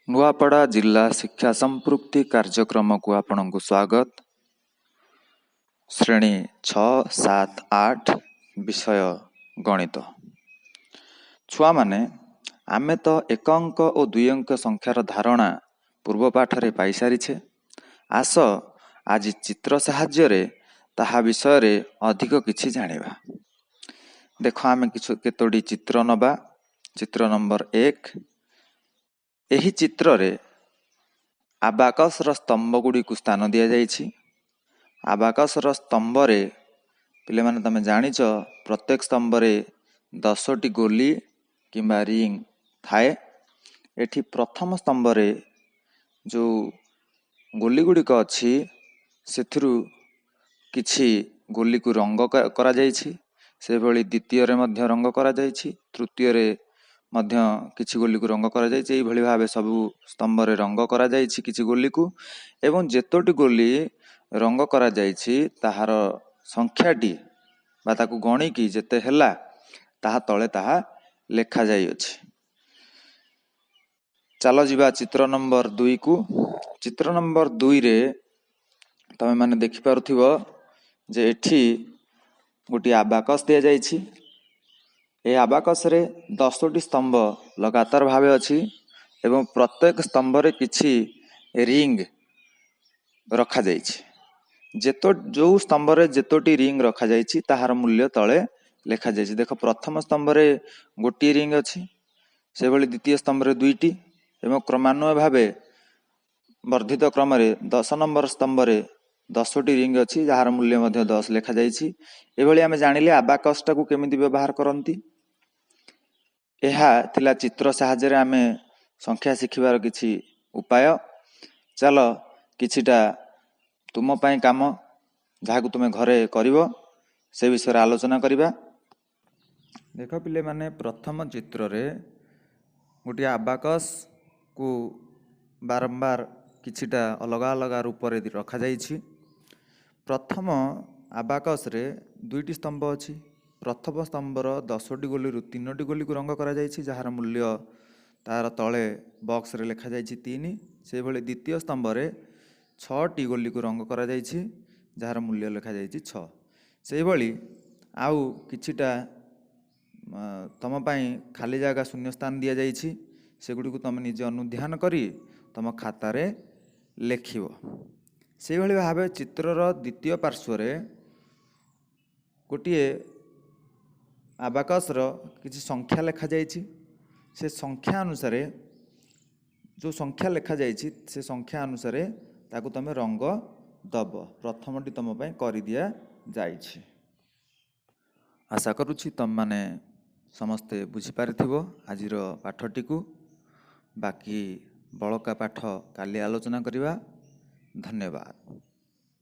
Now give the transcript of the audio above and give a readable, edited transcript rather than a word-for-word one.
नुआपड़ा जिला शिक्षा संपृक्ति कार्यक्रम को आपनku स्वागत। श्रेणी 6, 7, 8 विषय गणित। छुआ माने आमे तो एक अंक और दुई अंक संख्यार धारणा पूर्व पाठरे पाई सारिछे। आस आज चित्र साहाय्य रे ताहा विषय रे अधिक किछि जानिबा। देखो आमे किछु केतोडी चित्र नबा। चित्र नंबर 1। एही चित्र रे आबाकस र स्तंभ गुडी को स्थान दिया जाइछि। आबाकस र स्तंभ रे पिले माने तमे जानिछ प्रत्येक स्तंभ रे 10टी गोली किंबा रिंग थाए। एठी प्रथम स्तंभ रे जो गोली गुडिक अछि सेथिरु किछि गोली को रंग करा जाइछि। से भली द्वितीय रे मध्य रंग करा जाइछि। तृतीय रे मध्य किछि गोली को रंग करा जाइछि। एई भली भाबे सब स्तंभ रे रंग करा जाइछि किछि गोली को। एवं जेतोटी गोली रंग करा जाइछि ताहार संख्याटी बा ताकू गणी की जेते हैला ताहा तळे ताहा लेखा जाई अछि। चलो जिबा चित्र नंबर 2 को। चित्र नंबर 2 रे तमे माने देखि पारुथिबो जे एठी गोटी आबाकस दिया जाइछि। ए आबाकस रे 10टी स्तंभ लगातार भावे अछि एवं प्रत्येक स्तंभ रे किछि रिंग रखा जाइछि। जो स्तंभ रे जेतोटी रिंग रखा जाइछि ताहार मूल्य तळे लेखा जाइछि। देखो प्रथम स्तंभ रे गोटी रिंग अछि, से भली द्वितीय स्तंभ रे 2टी एवं क्रमान्वय भावे वर्धित क्रम रे 10 नंबर स्तंभ रे 10टी रिंग अछि जहार मूल्य मध्य 10 लेखा जाइछि। एभली आमे जानिले आबाकस टाकू केमिति व्यवहार करंती। एहा थिला चित्र साहाय्य रे आमे संख्या शिखिबार किछि उपाय। चलो किछिटा तुम पई काम जाहाकू तुमे घरे करिवो से विषय रे आलोचना करिबा। देखो पिले माने प्रथम चित्र रे गोटी आबाकस को बारंबार किछिटा अलगा अलगा रूप रे रखा जाइछि। प्रथम आबाकस रे 2टी स्तंभ अछि। प्रथम स्तंभर 10टी गोली रु 3टी गोली को रंग करा जाइछि जहार मूल्य तार तळे बॉक्स रे लेखा जाइछि 3। से भली द्वितीय स्तंभ रे 6टी गोली को रंग करा जाइछि जहार मूल्य लेखा जाइछि 6। से भली आउ किछिटा तम पई खाली जागा शून्य स्थान दिया जाइछि। सेगुडी को तम निजे अनुध्यान करी तम खाता रे लेखिवो। से भली भाबे चित्रर द्वितीय पार्श्व रे गोटिए आबाकस रो किछि संख्या लेखा जाइछि। से संख्या अनुसार जो संख्या लेखा जाइछि से संख्या अनुसार ताकू तमे रंग दब। प्रथमटी तम पई करि दिया जाइछि। आशा करूछि तम माने समस्ते बुझी पारिथिबो आजिर पाठटी को। बाकी बळका पाठ काली आलोचना करिबा। धन्यवाद।